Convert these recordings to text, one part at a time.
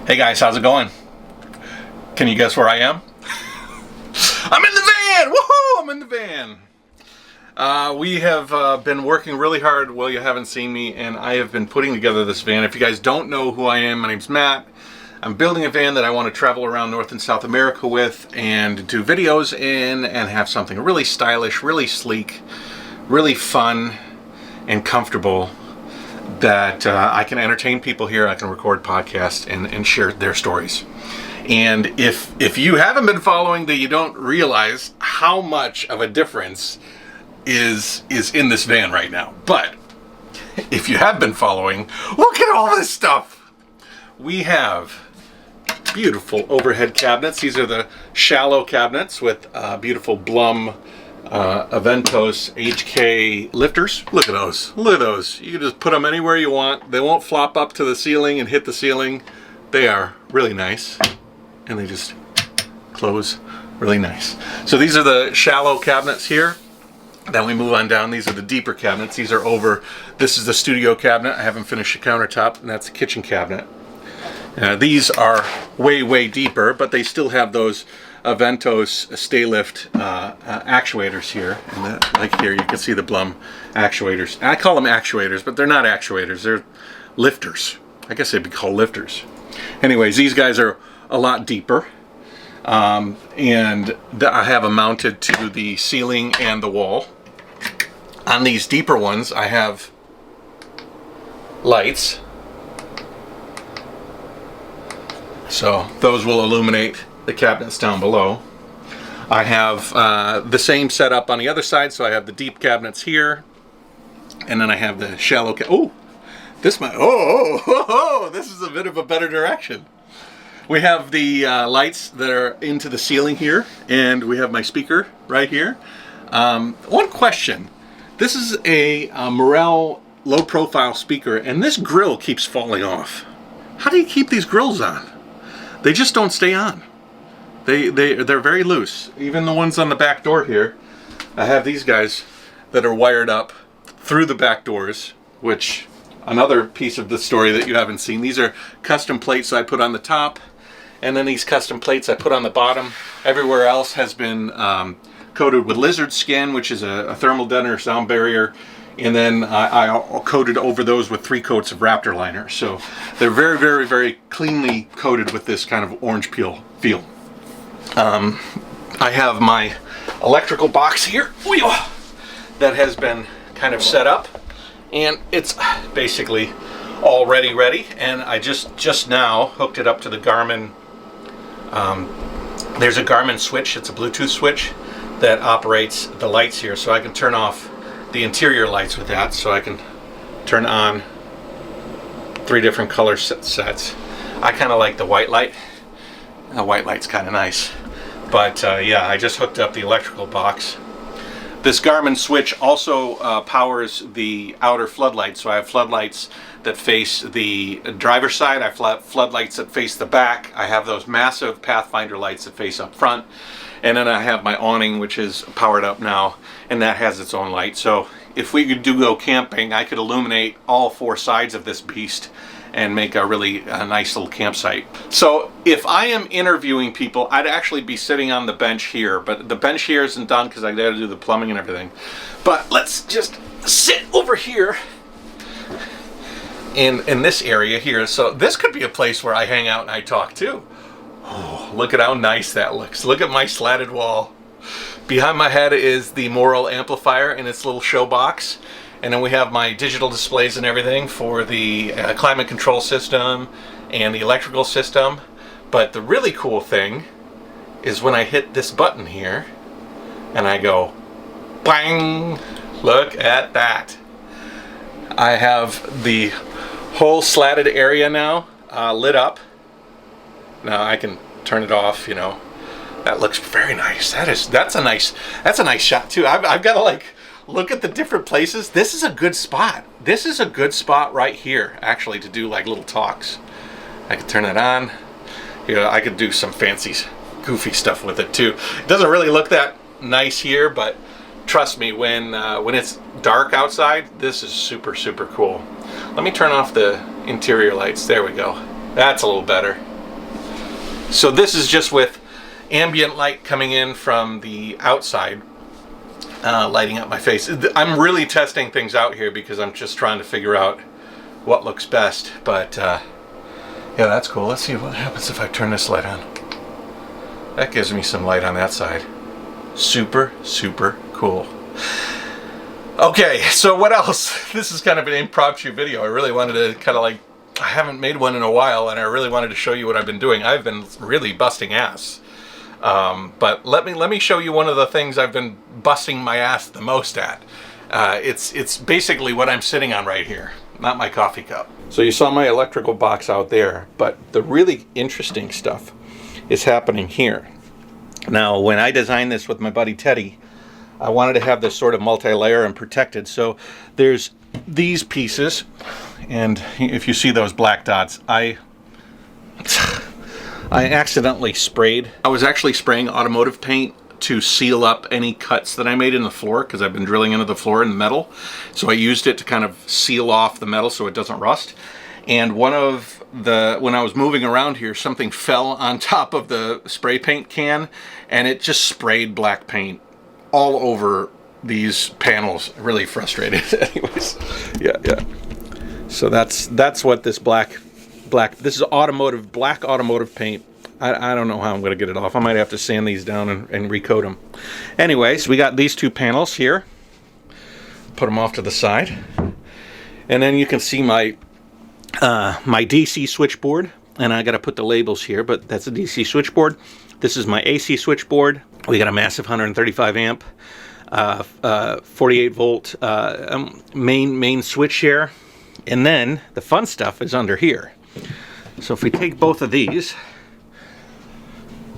Hey guys, how's it going? Can you guess where I am? I'm in the van! Woohoo! I'm in the van. We have been working really hard while you haven't seen me, and I have been putting together this van. If you guys don't know who I am, my name's Matt. I'm building a van that I want to travel around North and South America with and do videos in and have something really stylish, really sleek, really fun and comfortable that I can entertain people here. I can record podcasts and share their stories. And if you haven't been following, then you don't realize how much of a difference is in this van right now. But if you have been following, look at all this stuff. We have beautiful overhead cabinets. These are the shallow cabinets with beautiful Blum Aventos HK lifters. Look at those. Look at those. You can just put them anywhere you want. They won't flop up to the ceiling and hit the ceiling. They are really nice. And they just close really nice. So these are the shallow cabinets here. Then we move on down. These are the deeper cabinets. These are over. This is the studio cabinet. I haven't finished the countertop, and that's the kitchen cabinet. These are way deeper, but they still have those Aventos stay lift actuators here. And like here, you can see the Blum actuators. I call them actuators, but they're not actuators. They're lifters. I guess they'd be called lifters. Anyways, these guys are a lot deeper. And I have them mounted to the ceiling and the wall. On these deeper ones, I have lights. So those will illuminate the cabinets down below. I have the same setup on the other side, so I have the deep cabinets here, and then I have the shallow. This is a bit of a better direction. We have the lights that are into the ceiling here, and we have my speaker right here. One question: this is a Morel low-profile speaker, and this grill keeps falling off. How do you keep these grills on? They just don't stay on. They're very loose. Even the ones on the back door here, I have these guys that are wired up through the back doors, which another piece of the story that you haven't seen. These are custom plates I put on the top, and then these custom plates I put on the bottom. Everywhere else has been coated with lizard skin, which is a thermal deadener sound barrier. And then I coated over those with 3 coats of Raptor liner. So they're very cleanly coated with this kind of orange peel feel. I have my electrical box here that has been kind of set up, and it's basically already ready. And I just now hooked it up to the Garmin. There's a Garmin switch. It's a Bluetooth switch that operates the lights here, so I can turn off the interior lights with that, so I can turn on 3 different color sets. I kind of like the white light. The white light's kind of nice, but yeah, I just hooked up the electrical box. This Garmin switch also powers the outer floodlights, so I have floodlights that face the driver's side. I have floodlights that face the back. I have those massive Pathfinder lights that face up front. And then I have my awning, which is powered up now, and that has its own light. So if we could go camping, I could illuminate all 4 sides of this beast and make a really nice little campsite. So if I am interviewing people, I'd actually be sitting on the bench here, but the bench here isn't done because I got to do the plumbing and everything. But let's just sit over here in this area here. So this could be a place where I hang out and I talk too. Oh, look at how nice that looks. Look at my slatted wall. Behind my head is the Morel amplifier in its little show box. And then we have my digital displays and everything for the climate control system and the electrical system. But the really cool thing is when I hit this button here and I go bang, look at that. I have the whole slatted area now lit up. Now I can turn it off, you know. That looks very nice. That's a nice shot too. I've got to like look at the different places. This is a good spot. This is a good spot right here, actually, to do like little talks. I could turn it on. You know, I could do some fancy, goofy stuff with it too. It doesn't really look that nice here, but trust me, when it's dark outside, this is super cool. Let me turn off the interior lights. There we go. That's a little better. So this is just with ambient light coming in from the outside, lighting up my face. I'm really testing things out here because I'm just trying to figure out what looks best. But yeah, that's cool. Let's see what happens if I turn this light on. That gives me some light on that side. Super, super cool. Okay, so what else? This is kind of an impromptu video. I really wanted to kind of like, I haven't made one in a while, and I really wanted to show you what I've been doing. I've been really busting ass. But let me show you one of the things I've been busting my ass the most at. It's basically what I'm sitting on right here, not my coffee cup. So you saw my electrical box out there, but the really interesting stuff is happening here. Now, when I designed this with my buddy Teddy, I wanted to have this sort of multi-layer and protected. So there's these pieces, and if you see those black dots, I accidentally sprayed. I was actually spraying automotive paint to seal up any cuts that I made in the floor, because I've been drilling into the floor in the metal. So I used it to kind of seal off the metal so it doesn't rust. And when I was moving around here, something fell on top of the spray paint can, and it just sprayed black paint all over these panels. Really frustrated. Anyways, yeah. So that's what this black. This is black automotive paint. I don't know how I'm going to get it off. I might have to sand these down and recoat them. Anyways, we got these two panels here. Put them off to the side, and then you can see my my DC switchboard. And I got to put the labels here, but that's a DC switchboard. This is my AC switchboard. We got a massive 135 amp, 48 volt main switch here. And then the fun stuff is under here. So if we take both of these,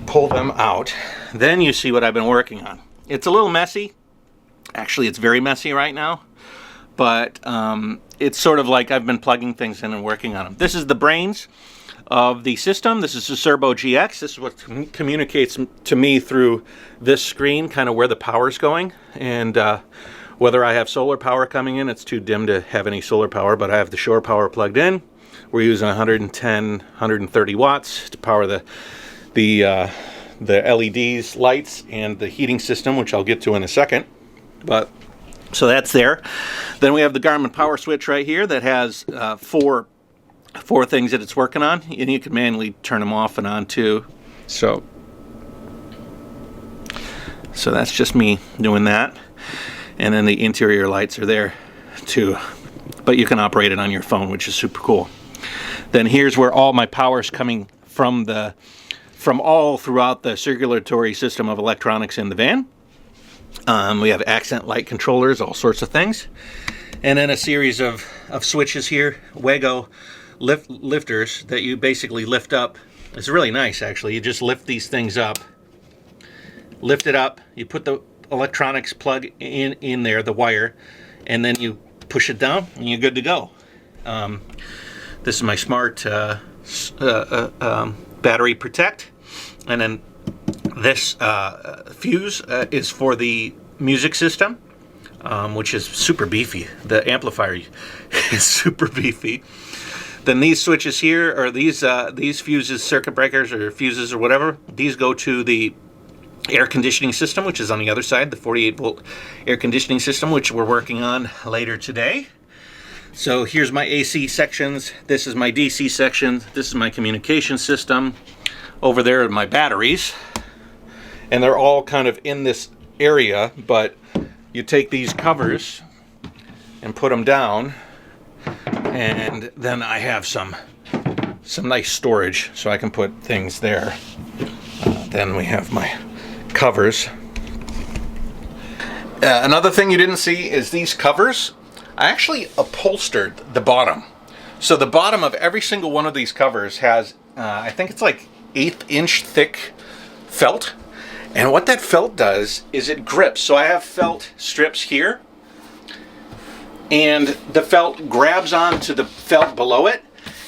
pull them out, then you see what I've been working on. It's a little messy. Actually, it's very messy right now. But it's sort of like I've been plugging things in and working on them. This is the brains of the system. This is the Serbo GX. This is what communicates to me through this screen, kind of where the power's going, and whether I have solar power coming in. It's too dim to have any solar power, but I have the shore power plugged in. We're using 110, 130 watts to power the LEDs, lights, and the heating system, which I'll get to in a second. But so that's there. Then we have the Garmin power switch right here that has four things that it's working on, and you can manually turn them off and on too. So that's just me doing that. And then the interior lights are there too, but you can operate it on your phone, which is super cool. Then here's where all my power is coming from all throughout the circulatory system of electronics in the van. We have accent light controllers, all sorts of things, and then a series of switches here, Wago lifters that you basically lift up. It's really nice, actually. You just lift these things up, lift it up, you put the electronics plug in there, the wire, and then you push it down and you're good to go. This is my smart battery protect, and then this fuse is for the music system, which is super beefy. The amplifier is super beefy. Then these switches here, or these fuses, circuit breakers or fuses or whatever, these go to the air conditioning system, which is on the other side, the 48 volt air conditioning system, which we're working on later today. So here's my AC sections, this is my DC section, this is my communication system. Over there are my batteries, and they're all kind of in this area, but you take these covers and put them down, and then I have some nice storage, so I can put things there. Then we have my covers. Another thing you didn't see is these covers. I actually upholstered the bottom. So the bottom of every single one of these covers has, I think it's like 1/8 inch thick felt. And what that felt does is it grips. So I have felt strips here, and the felt grabs onto the felt below it.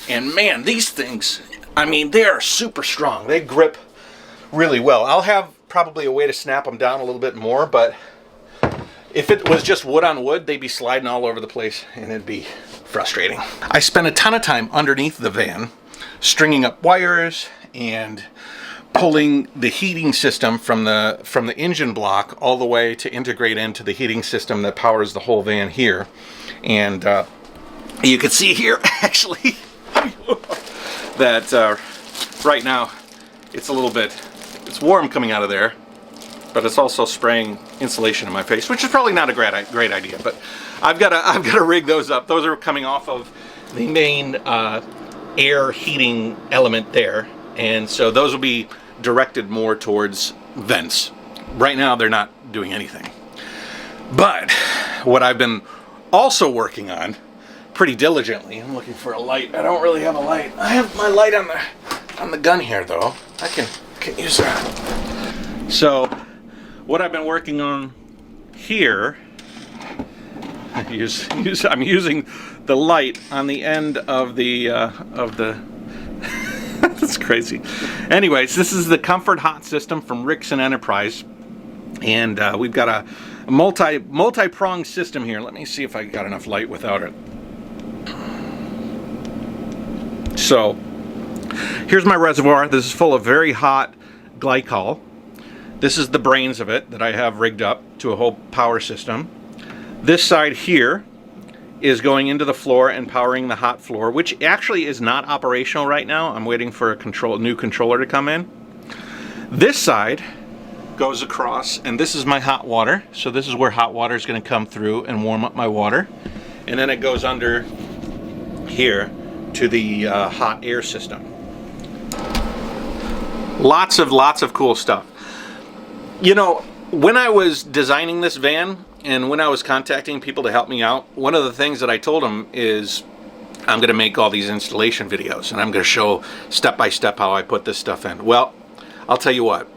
And man, these things, I mean, they are super strong. They grip really well. I'll have probably a way to snap them down a little bit more, but if it was just wood on wood, they'd be sliding all over the place and it'd be frustrating. I spent a ton of time underneath the van stringing up wires and pulling the heating system from the engine block all the way to integrate into the heating system that powers the whole van here. And you can see here actually that right now it's it's warm coming out of there, but it's also spraying insulation in my face, which is probably not a great idea. But I've got to rig those up. Those are coming off of the main air heating element there, and so those will be directed more towards vents. Right now they're not doing anything. But what I've been also working on pretty diligently, I'm looking for a light. I don't really have a light. I have my light on the gun here though. I can use that. So what I've been working on here, I'm using the light on the end of the that's crazy. Anyways, this is the Comfort Hot system from Rickson Enterprise, and we've got a multi-pronged system here. Let me see if I got enough light without it. So here's my reservoir. This is full of very hot glycol. This is the brains of it that I have rigged up to a whole power system. This side here is going into the floor and powering the hot floor, which actually is not operational right now. I'm waiting for a new controller to come in. This side goes across, and this is my hot water. So this is where hot water is going to come through and warm up my water. And then it goes under here to the hot air system. Lots of cool stuff. You know, when I was designing this van and when I was contacting people to help me out, one of the things that I told them is I'm going to make all these installation videos and I'm going to show step by step how I put this stuff in. Well, I'll tell you what,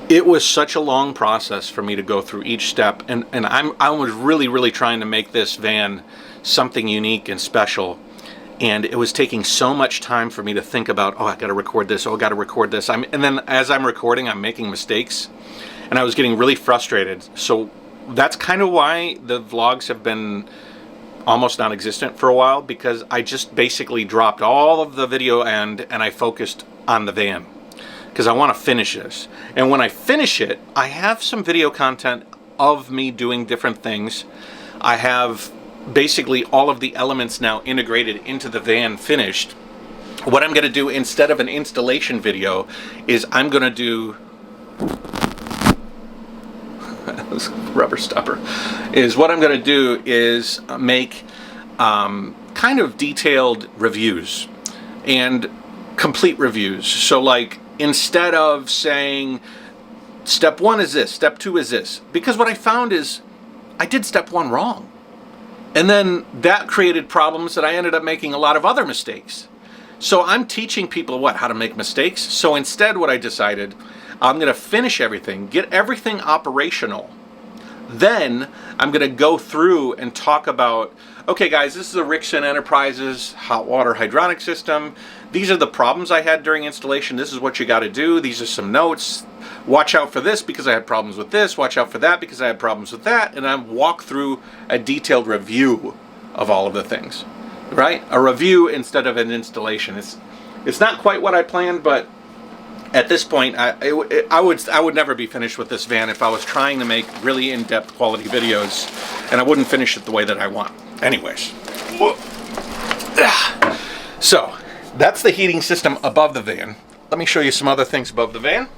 it was such a long process for me to go through each step, and I was really trying to make this van something unique and special. And it was taking so much time for me to think about, oh, I got to record this, oh, I got to record this. And then as I'm recording, I'm making mistakes. And I was getting really frustrated. So that's kind of why the vlogs have been almost non-existent for a while, because I just basically dropped all of the video and I focused on the van. Because I want to finish this. And when I finish it, I have some video content of me doing different things. I have basically all of the elements now integrated into the van finished. What I'm going to do instead of an installation video is I'm going to do rubber stopper is what I'm going to do is make kind of detailed reviews and complete reviews. So like instead of saying step 1 is this, step 2 is this, because what I found is I did step 1 wrong. And then that created problems that I ended up making a lot of other mistakes. So I'm teaching people how to make mistakes. So instead what I decided, I'm going to finish everything, get everything operational. Then I'm going to go through and talk about, okay guys, this is a Rickson Enterprises hot water hydronic system. These are the problems I had during installation. This is what you got to do. These are some notes. Watch out for this because I had problems with this. Watch out for that because I had problems with that. And I walk through a detailed review of all of the things, right? A review instead of an installation. It's not quite what I planned, but at this point, I would never be finished with this van if I was trying to make really in-depth quality videos, and I wouldn't finish it the way that I want. Anyways, so that's the heating system above the van. Let me show you some other things above the van.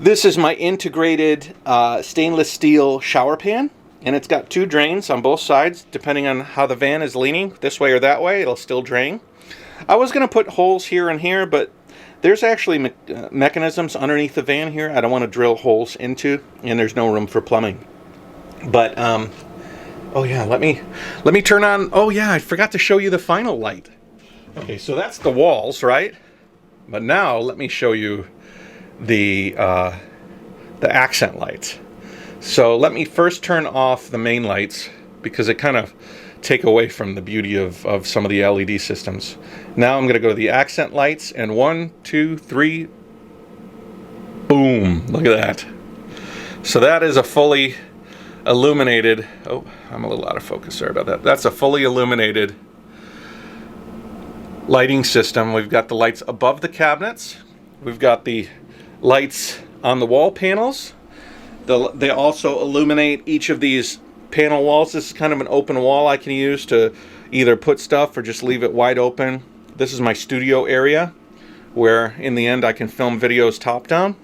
This is my integrated stainless steel shower pan, and it's got 2 drains on both sides. Depending on how the van is leaning, this way or that way, it'll still drain. I was going to put holes here and here, but there's actually mechanisms underneath the van here I don't want to drill holes into, and there's no room for plumbing. But, oh yeah, let me turn on, oh yeah, I forgot to show you the final light. Okay, so that's the walls, right? But now let me show you the accent lights. So let me first turn off the main lights because it kind of take away from the beauty of some of the LED systems. Now I'm going to go to the accent lights, and 1, 2, 3, boom, look at that. So that is a fully illuminated, oh, I'm a little out of focus, sorry about that. That's a fully illuminated lighting system. We've got the lights above the cabinets. We've got the lights on the wall panels. They also illuminate each of these panel walls. This is kind of an open wall I can use to either put stuff or just leave it wide open. This is my studio area where in the end I can film videos top down.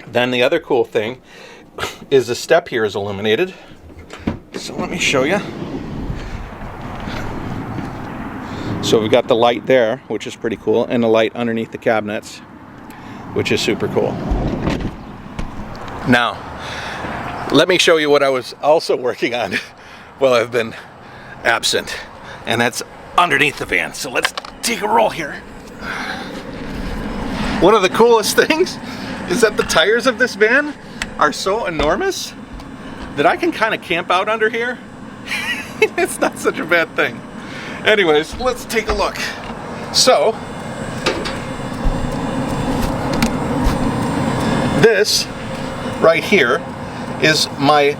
Then the other cool thing is the step here is illuminated. So let me show you. So we've got the light there, which is pretty cool, and the light underneath the cabinets, which is super cool. Now, let me show you what I was also working on while I've been absent, and that's underneath the van. So let's take a roll here. One of the coolest things is that the tires of this van are so enormous that I can kind of camp out under here. It's not such a bad thing. Anyways, let's take a look. So, this right here is my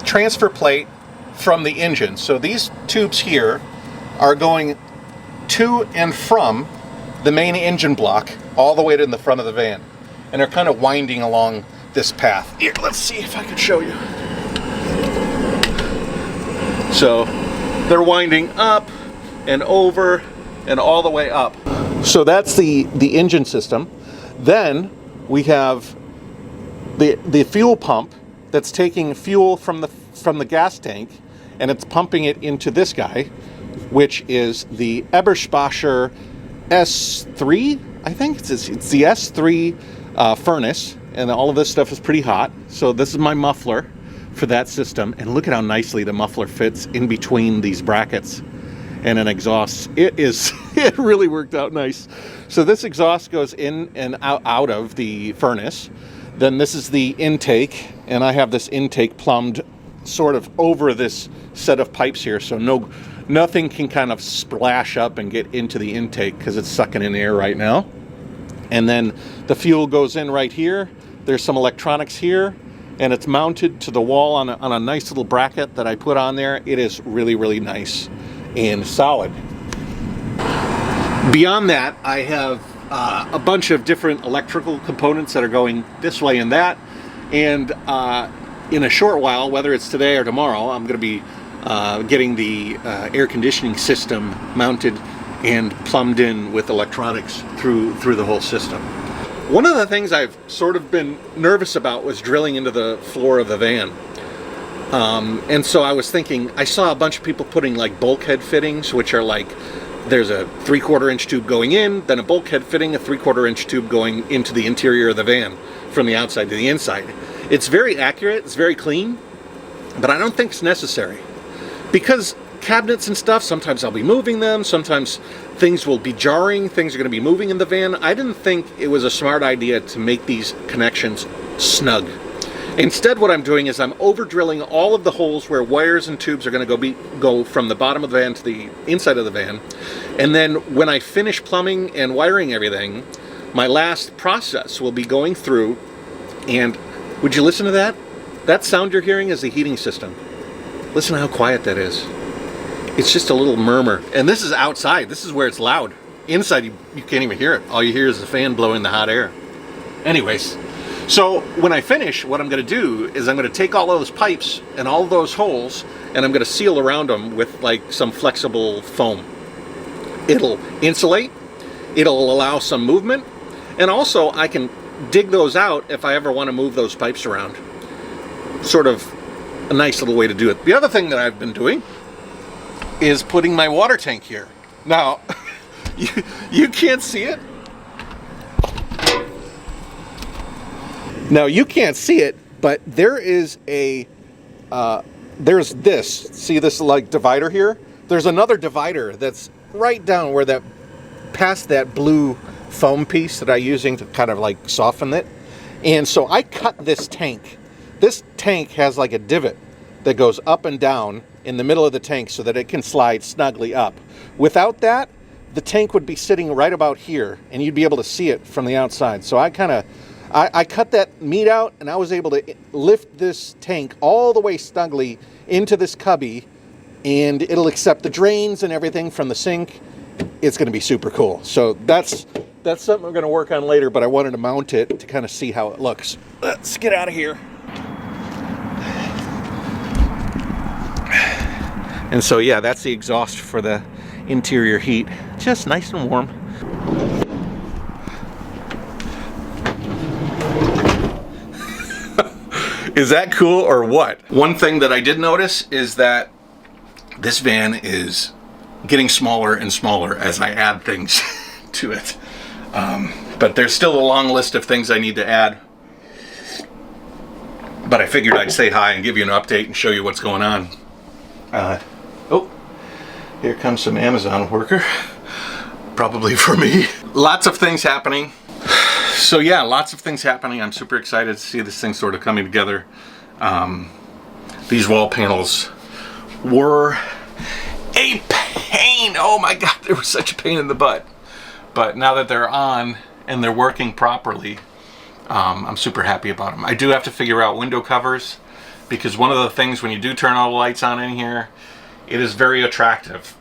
transfer plate from the engine. So these tubes here are going to and from the main engine block all the way to the front of the van. And they're kind of winding along this path. Here, let's see if I can show you. So they're winding up and over and all the way up. So that's the engine system. Then we have the fuel pump that's taking fuel from the gas tank, and it's pumping it into this guy, which is the Eberspacher S3, I think. It's the S3 furnace, and all of this stuff is pretty hot. So this is my muffler for that system, and look at how nicely the muffler fits in between these brackets and an exhaust. It really worked out nice. So this exhaust goes in and out of the furnace. Then this is the intake, and I have this intake plumbed sort of over this set of pipes here, so nothing can kind of splash up and get into the intake because it's sucking in air right now. And then the fuel goes in right here. There's some electronics here, and it's mounted to the wall on a nice little bracket that I put on there. It is really, really nice and solid. Beyond that, I have a bunch of different electrical components that are going this way and that. And in a short while, whether it's today or tomorrow, I'm going to be getting the air conditioning system mounted and plumbed in with electronics through the whole system. One of the things I've sort of been nervous about was drilling into the floor of the van. And so I was thinking, I saw a bunch of people putting like bulkhead fittings, which are like, there's a 3/4 inch tube going in, then a bulkhead fitting, a 3/4 inch tube going into the interior of the van from the outside to the inside. It's very accurate, it's very clean, but I don't think it's necessary. Because cabinets and stuff, sometimes I'll be moving them, sometimes things will be jarring, things are going to be moving in the van. I didn't think it was a smart idea to make these connections snug. Instead, what I'm doing is I'm over drilling all of the holes where wires and tubes are going to go from the bottom of the van to the inside of the van. And then when I finish plumbing and wiring everything, my last process will be going through, and would you listen to that? That sound you're hearing is the heating system. Listen to how quiet that is. It's just a little murmur. And this is outside. This is where it's loud. Inside, you can't even hear it. All you hear is the fan blowing the hot air. Anyways, so when I finish, what I'm going to do is I'm going to take all those pipes and all those holes, and I'm going to seal around them with like some flexible foam. It'll insulate. It'll allow some movement. And also, I can dig those out if I ever want to move those pipes around. Sort of a nice little way to do it. The other thing that I've been doing is putting my water tank here. Now, you can't see it. Now, you can't see it, but there is there's this. See this like divider here? There's another divider that's right down where past that blue foam piece that I'm using to kind of like soften it. And so I cut this tank. This tank has like a divot that goes up and down in the middle of the tank so that it can slide snugly up. Without that, the tank would be sitting right about here, and you'd be able to see it from the outside. So I cut that meat out, and I was able to lift this tank all the way snugly into this cubby, and it'll accept the drains and everything from the sink, it's going to be super cool. So that's something I'm going to work on later, but I wanted to mount it to kind of see how it looks. Let's get out of here. And so yeah, that's the exhaust for the interior heat. Just nice and warm. Is that cool or what? One thing that I did notice is that this van is getting smaller and smaller as I add things to it. But there's still a long list of things I need to add. But I figured I'd say hi and give you an update and show you what's going on. Oh, here comes some Amazon worker. Probably for me. Lots of things happening. So yeah, lots of things happening. I'm super excited to see this thing sort of coming together. These wall panels were a pain. Oh my God, they were such a pain in the butt. But now that they're on and they're working properly, I'm super happy about them. I do have to figure out window covers, because one of the things when you do turn all the lights on in here, it is very attractive.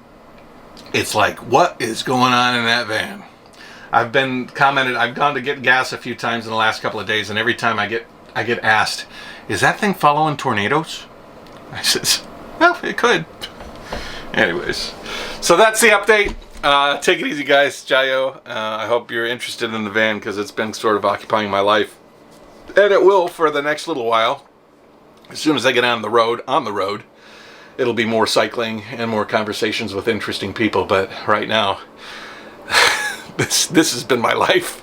It's like, what is going on in that van? I've gone to get gas a few times in the last couple of days, and every time I get asked, is that thing following tornadoes? I says, well, it could. Anyways, so that's the update. Take it easy, guys. Jayoe. I hope you're interested in the van, because it's been sort of occupying my life, and it will for the next little while. As soon as I get on the road, it'll be more cycling and more conversations with interesting people. But right now, this has been my life.